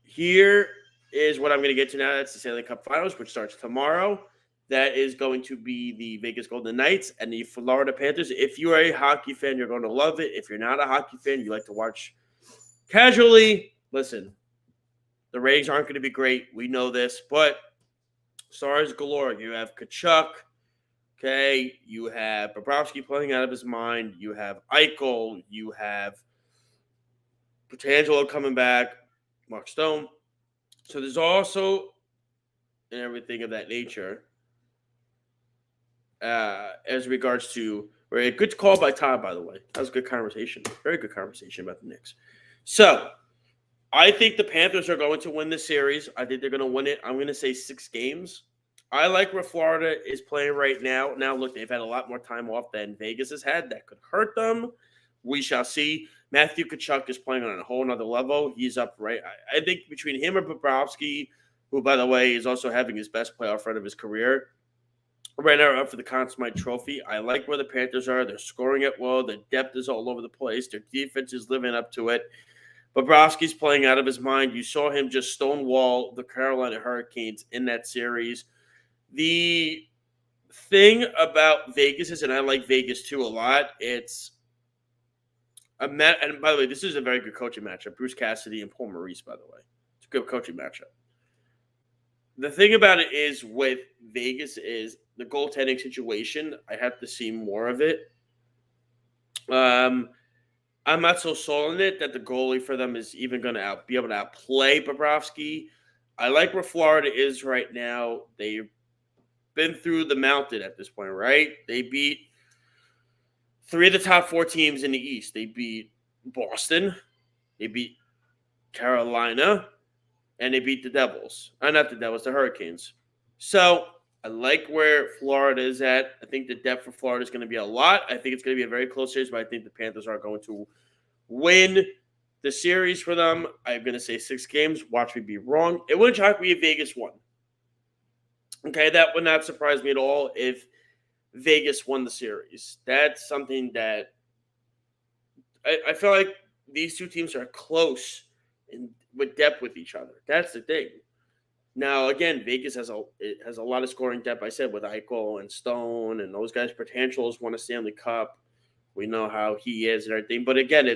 Here is what I'm going to get to now. That's the Stanley Cup Finals, which starts tomorrow. That is going to be the Vegas Golden Knights and the Florida Panthers. If you are a hockey fan, you're going to love it. If you're not a hockey fan, you like to watch casually, listen, the ratings aren't going to be great. We know this, but stars galore. You have Kachuk, okay? You have Bobrovsky playing out of his mind. You have Eichel. You have Petrangelo coming back, Mark Stone. So there's also and everything of that nature. As regards to a good call by Todd, by the way. That was a good conversation. Very good conversation about the Knicks. So, I think the Panthers are going to win this series. I think they're going to win it. I'm going to say 6 games. I like where Florida is playing right now. Now, look, they've had a lot more time off than Vegas has had. That could hurt them. We shall see. Matthew Tkachuk is playing on a whole nother level. He's up right. I think between him and Bobrovsky, who, by the way, is also having his best playoff run of his career, right now up for the Conn Smythe Trophy. I like where the Panthers are. They're scoring it well. Their depth is all over the place. Their defense is living up to it. Bobrovsky's playing out of his mind. You saw him just stonewall the Carolina Hurricanes in that series. The thing about Vegas is, and I like Vegas too a lot, it's and by the way, this is a very good coaching matchup. Bruce Cassidy and Paul Maurice, by the way. It's a good coaching matchup. The thing about it is with Vegas is the goaltending situation. I have to see more of it. I'm not so sold on it that the goalie for them is even going to be able to outplay Bobrovsky. I like where Florida is right now. They've been through the mountain at this point, right? They beat 3 of the top 4 teams in the East. They beat Boston, they beat Carolina, and they beat the Devils. Not the Devils, the Hurricanes. So I like where Florida is at. I think the depth for Florida is going to be a lot. I think it's going to be a very close series, but I think the Panthers are going to win the series for them. I'm going to say 6 games. Watch me be wrong. It wouldn't shock me if Vegas won. Okay, that would not surprise me at all if Vegas won the series. That's something that I feel like these two teams are close with depth with each other. That's the thing. Now, again, Vegas has a lot of scoring depth. I said with Eichel and Stone and those guys. Potentials won a Stanley Cup. We know how he is and everything. But again,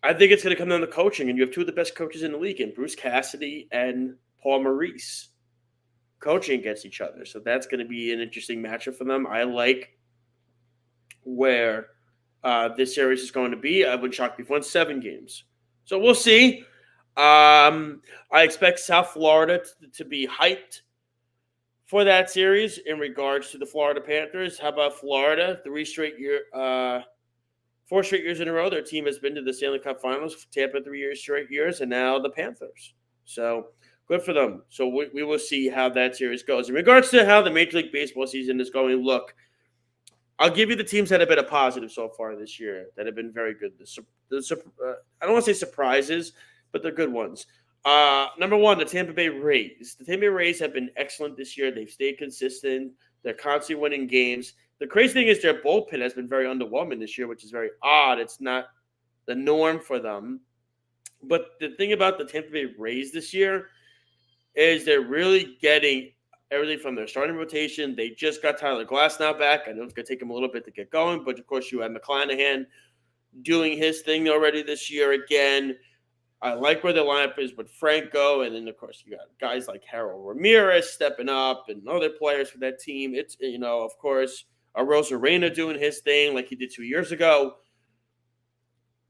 I think it's going to come down to coaching, and you have 2 of the best coaches in the league, in Bruce Cassidy and Paul Maurice, coaching against each other. So that's going to be an interesting matchup for them. I like where this series is going to be. I would shock before 7 games. So we'll see. I expect South Florida to be hyped for that series in regards to the Florida Panthers. How about Florida? 4 straight years in a row, their team has been to the Stanley Cup Finals. Tampa 3 straight years, and now the Panthers. So good for them. So we will see how that series goes. In regards to how the Major League Baseball season is going, look, I'll give you the teams that have been a positive so far this year, that have been very good. I don't want to say surprises, but they're good ones. Number 1, the Tampa Bay Rays. The Tampa Bay Rays have been excellent this year. They've stayed consistent. They're constantly winning games. The crazy thing is their bullpen has been very underwhelming this year, which is very odd. It's not the norm for them. But the thing about the Tampa Bay Rays this year is they're really getting everything from their starting rotation. They just got Tyler Glasnow back. I know it's going to take him a little bit to get going, but of course you have McClanahan doing his thing already this year again. I like where the lineup is with Franco, and then, of course, you got guys like Harold Ramirez stepping up and other players for that team. It's, of course, Arozarena doing his thing like he did 2 years ago.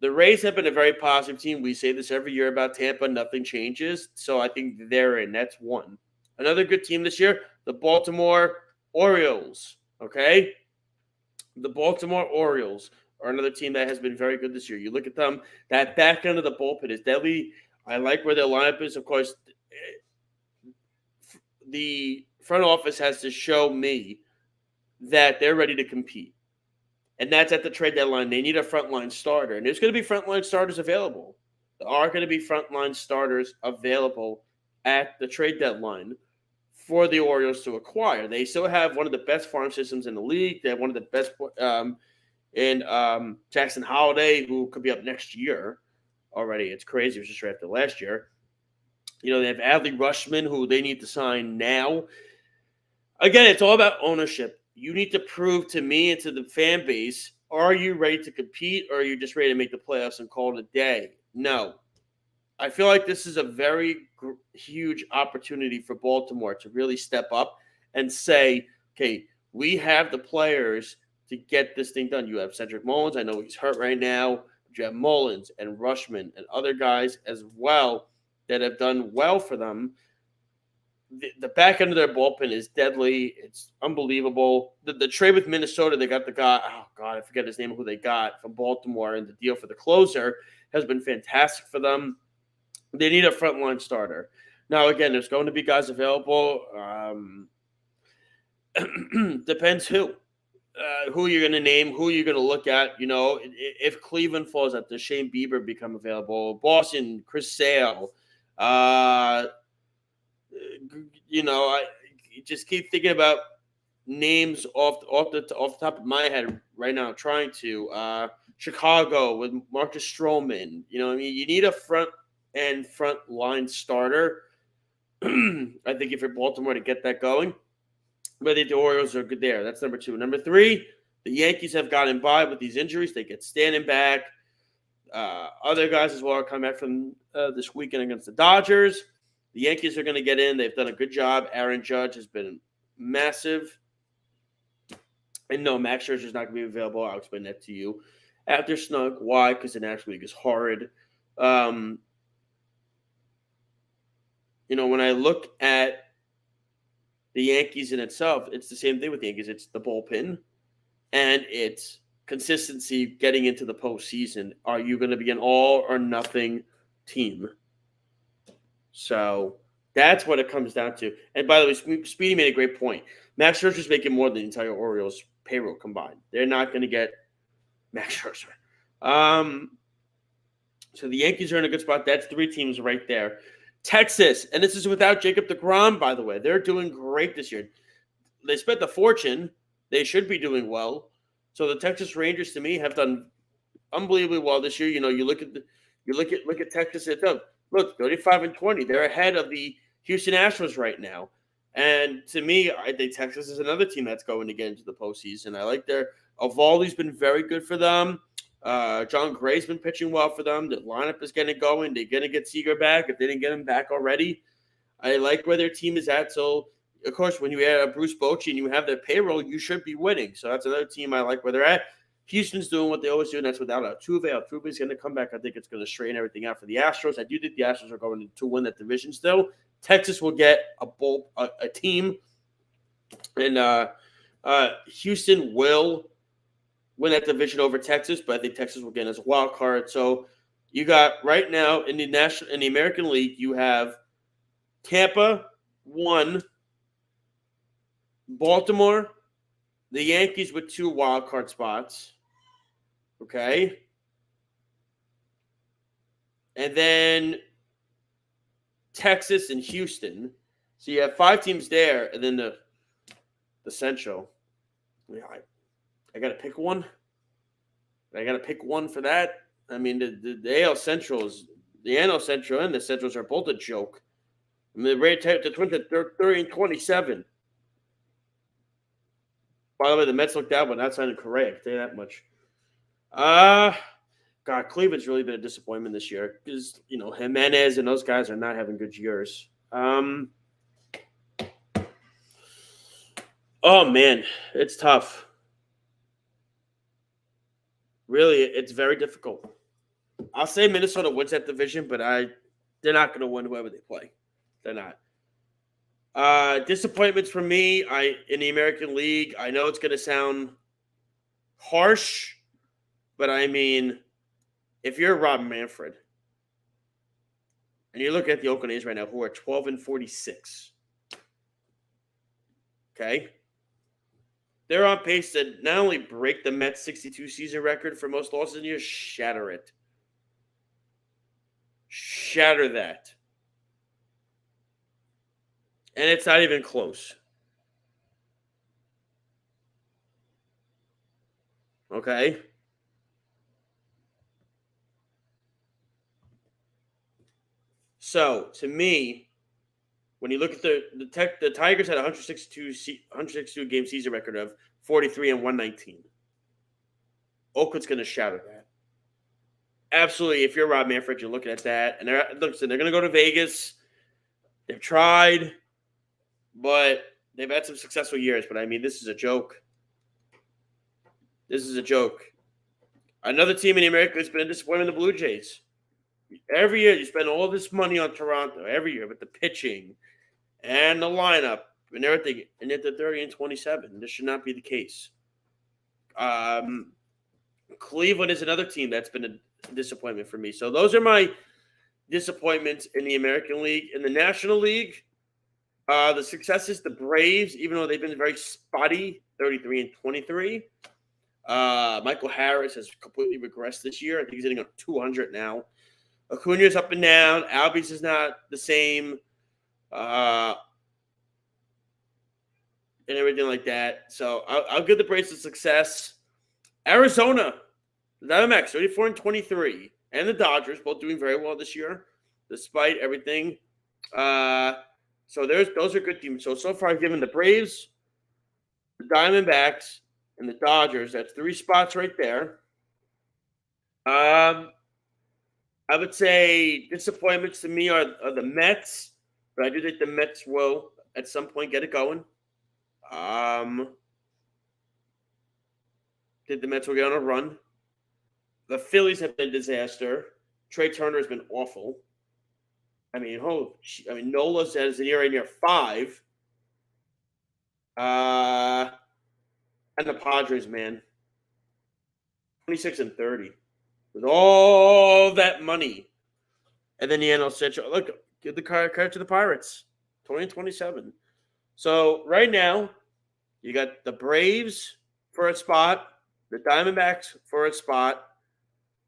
The Rays have been a very positive team. We say this every year about Tampa. Nothing changes. So I think they're in. That's 1. Another good team this year, the Baltimore Orioles. Okay? The Baltimore Orioles are another team that has been very good this year. You look at them, that back end of the bullpen is deadly. I like where their lineup is. Of course, the front office has to show me that they're ready to compete. And that's at the trade deadline. They need a frontline starter. And there's going to be frontline starters available. There are going to be frontline starters available at the trade deadline for the Orioles to acquire. They still have one of the best farm systems in the league. They have one of the best in Jackson Holiday, who could be up next year already. It's crazy. It was just drafted last year. They have Adley Rutschman, who they need to sign now. Again, it's all about ownership. You need to prove to me and to the fan base, are you ready to compete, or are you just ready to make the playoffs and call it a day? No. I feel like this is a very huge opportunity for Baltimore to really step up and say, okay, we have the players to get this thing done. You have Cedric Mullins. I know he's hurt right now. You have Mullins and Rutschman and other guys as well that have done well for them. the back end of their bullpen is deadly. It's unbelievable. The trade with Minnesota, they got the guy, oh, God, I forget his name, who they got from Baltimore, and the deal for the closer has been fantastic for them. They need a frontline starter. Now, again, there's going to be guys available. Depends who you're going to name, who you're going to look at. You know, if Cleveland falls out, does Shane Bieber become available? Boston, Chris Sale. You know, I just keep thinking about names off the top of my head right now. I'm trying to Chicago with Marcus Stroman. You know, I mean, you need a front line starter. I think if you're Baltimore to get that going, but I think the Orioles are good there. That's number 2. Number 3, the Yankees have gotten by with these injuries. They get standing back. Other guys as well are coming back from this weekend against the Dodgers. The Yankees are going to get in. They've done a good job. Aaron Judge has been massive. And no, Max Scherzer is not going to be available. I'll explain that to you after Snug. Why? Because the National League is horrid. You know, when I look at the Yankees in itself, it's the same thing with the Yankees. It's the bullpen, and it's consistency getting into the postseason. Are you going to be an all or nothing team? So that's what it comes down to. And by the way, Speedy made a great point. Max Scherzer's making more than the entire Orioles payroll combined. They're not going to get Max Scherzer. So the Yankees are in a good spot. That's 3 teams right there. Texas, and this is without Jacob deGrom, by the way. They're doing great this year. They spent the fortune. They should be doing well. So the Texas Rangers, to me, have done unbelievably well this year. You know, you look at Texas itself. Look, 35-20. They're ahead of the Houston Astros right now. And to me, I think Texas is another team that's going to get into the postseason. I like their Eovaldi's been very good for them. John Gray's been pitching well for them. The lineup is getting going. They're going to get Seager back if they didn't get him back already. I like where their team is at. So, of course, when you add Bruce Bochy and you have their payroll, you should be winning. So that's another team I like where they're at. Houston's doing what they always do, and that's without Altuve. Altuve's going to come back. I think it's going to straighten everything out for the Astros. I do think the Astros are going to win that division still. Texas will get a team, and Houston will win that division over Texas, but I think Texas will get in as a wild card. So you got right now in the American League, you have Tampa 1, Baltimore, the Yankees with 2 wild card spots. Okay. And then Texas and Houston. So you have 5 teams there, and then the Central. Yeah, I got to pick one. I got to pick one for that. I mean, the AL Central is the NL Central and the Centrals are both a joke. I mean, the Twins at 30-27. By the way, the Mets looked out, but not signing Correa. I can tell you that much. God, Cleveland's really been a disappointment this year because, you know, Jimenez and those guys are not having good years. Oh, man, it's tough. Really, it's very difficult. I'll say Minnesota wins that division, but they're not going to win whoever they play. They're not. Disappointments for me in the American League. I know it's going to sound harsh, but I mean, if you're Rob Manfred and you look at the Oakland A's right now, who are 12-46, okay, they're on pace to not only break the Mets' 62 season record for most losses in years, shatter it. Shatter that. And it's not even close. Okay? So, to me, when you look at the Tigers had a 162 game season record of 43-119. Oakland's going to shatter that. Absolutely. If you're Rob Manfred, you're looking at that. And they're going to go to Vegas. They've tried, but they've had some successful years. But, I mean, this is a joke. This is a joke. Another team in America has been a disappointment, the Blue Jays. Every year, you spend all this money on Toronto, every year, with the pitching. And the lineup and everything, and at the 30-27. This should not be the case. Cleveland is another team that's been a disappointment for me. So those are my disappointments in the American League. In the National League, the successes, the Braves, even though they've been very spotty, 33-23. Michael Harris has completely regressed this year. I think he's hitting up 200 now. Acuna's up and down. Albies is not the same. And everything like that. So I'll give the Braves some success. Arizona, the Diamondbacks, 34-23. And the Dodgers, both doing very well this year, despite everything. So those are good teams. So far I've given the Braves, the Diamondbacks, and the Dodgers. That's 3 spots right there. I would say disappointments to me are the Mets, but I do think the Mets will at some point get it going. Think the Mets will get on a run. The Phillies have been a disaster. Trey Turner has been awful. I mean, Nola's has an ERA near 5. And the Padres, man, 26-30 with all that money. And then the NL Central. Look, give the credit to the Pirates, 20-27. So right now, you got the Braves for a spot, the Diamondbacks for a spot,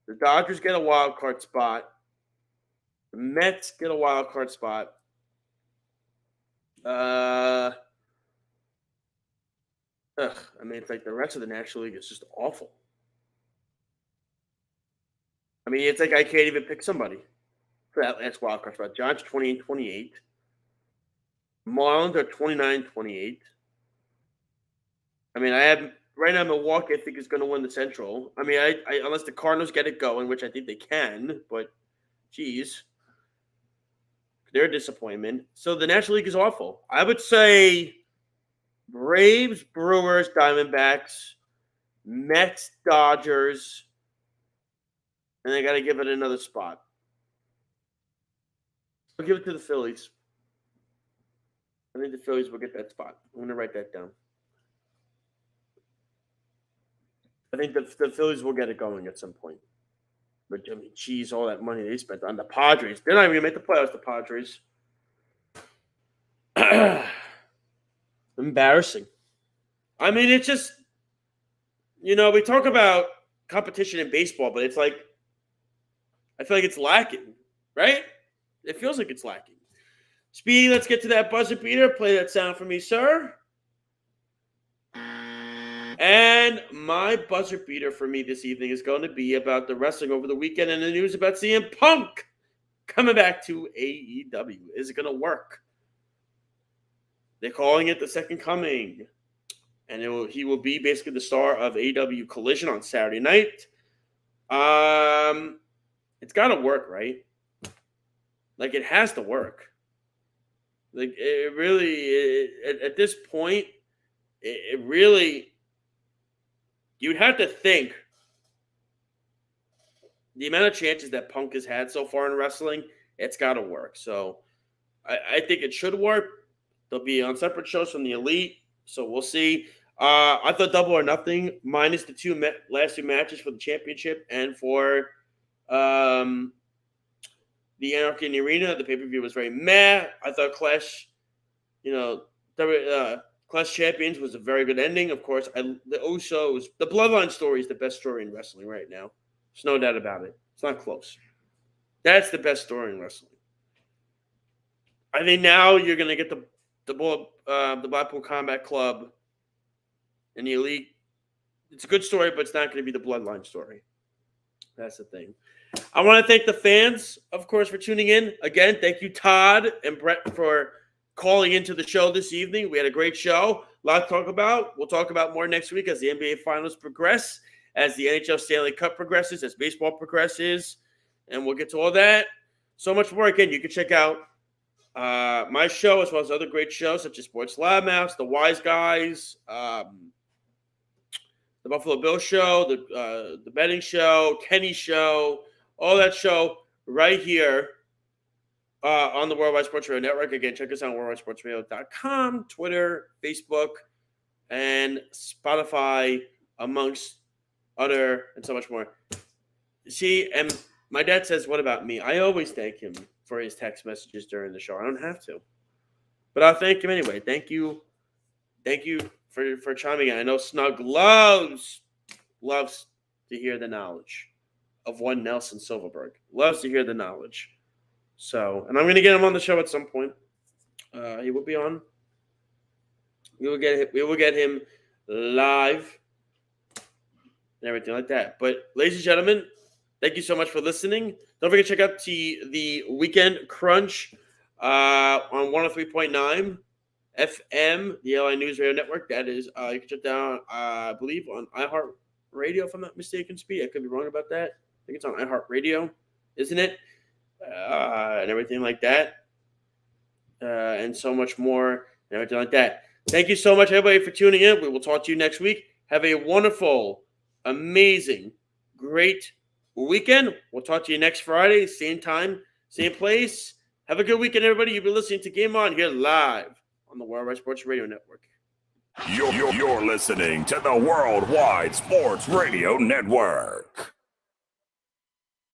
the Dodgers get a wild card spot, the Mets get a wild card spot. I mean, it's like the rest of the National League is just awful. I mean, it's like I can't even pick somebody for that last wild card spot. Giants 28-28. Marlins are 29-28. I mean, I have right now Milwaukee, I think, is going to win the Central. I mean, I unless the Cardinals get it going, which I think they can, but geez, they're a disappointment. So the National League is awful. I would say Braves, Brewers, Diamondbacks, Mets, Dodgers, and they got to give it another spot. I'll give it to the Phillies. I think the Phillies will get that spot. I'm going to write that down. I think the Phillies will get it going at some point. But, I mean, geez, all that money they spent on the Padres. They're not even going to make the playoffs, the Padres. Embarrassing. I mean, it's just, we talk about competition in baseball, but it's like, I feel like it's lacking, right? It feels like it's lacking. Speedy, let's get to that buzzer beater. Play that sound for me, sir. And my buzzer beater for me this evening is going to be about the wrestling over the weekend and the news about CM Punk coming back to AEW. Is it going to work? They're calling it the Second Coming. And he will be basically the star of AEW Collision on Saturday night. It's got to work, right? Like, it has to work. Like, it really, at this point, it really, you'd have to think the amount of chances that Punk has had so far in wrestling, it's got to work. So I think it should work. They'll be on separate shows from the Elite, so we'll see. I thought Double or Nothing, minus the last 2 matches for the championship and for the Anarchy in the Arena, the pay-per-view was very meh. I thought Clash, Clash Champions was a very good ending. Of course, the Usos, the Bloodline story is the best story in wrestling right now. There's no doubt about it. It's not close. That's the best story in wrestling. I think now you're going to get the Blackpool Combat Club and the Elite. It's a good story, but it's not going to be the Bloodline story. That's the thing. I want to thank the fans, of course, for tuning in. Again, thank you, Todd and Brett, for calling into the show this evening. We had a great show. A lot to talk about. We'll talk about more next week as the NBA Finals progress, as the NHL Stanley Cup progresses, as baseball progresses, and we'll get to all that. So much more. Again, you can check out my show as well as other great shows such as Sports Loudmouths, The Wise Guys, the Buffalo Bill Show, the Betting Show, Kenny Show, all that show right here on the Worldwide Sports Radio Network. Again, check us out on worldwidesportsradio.com, Twitter, Facebook, and Spotify, amongst other and so much more. See, and my dad says, what about me? I always thank him for his text messages during the show. I don't have to. But I'll thank him anyway. Thank you. Thank you for chiming in. I know Snug loves to hear the knowledge of one Nelson Silverberg. Loves to hear the knowledge. So, and I'm going to get him on the show at some point. He will be on. We will get him live and everything like that. But, ladies and gentlemen, thank you so much for listening. Don't forget to check out the Weekend Crunch on 103.9 FM, the LI News Radio Network. That is, you can check down, I believe, on iHeartRadio, if I'm not mistaken, Speed. I could be wrong about that. I think it's on iHeartRadio, isn't it? And everything like that. And so much more and everything like that. Thank you so much, everybody, for tuning in. We will talk to you next week. Have a wonderful, amazing, great weekend. We'll talk to you next Friday, same time, same place. Have a good weekend, everybody. You've been listening to Game On here live on the Worldwide Sports Radio Network. You're listening to the Worldwide Sports Radio Network.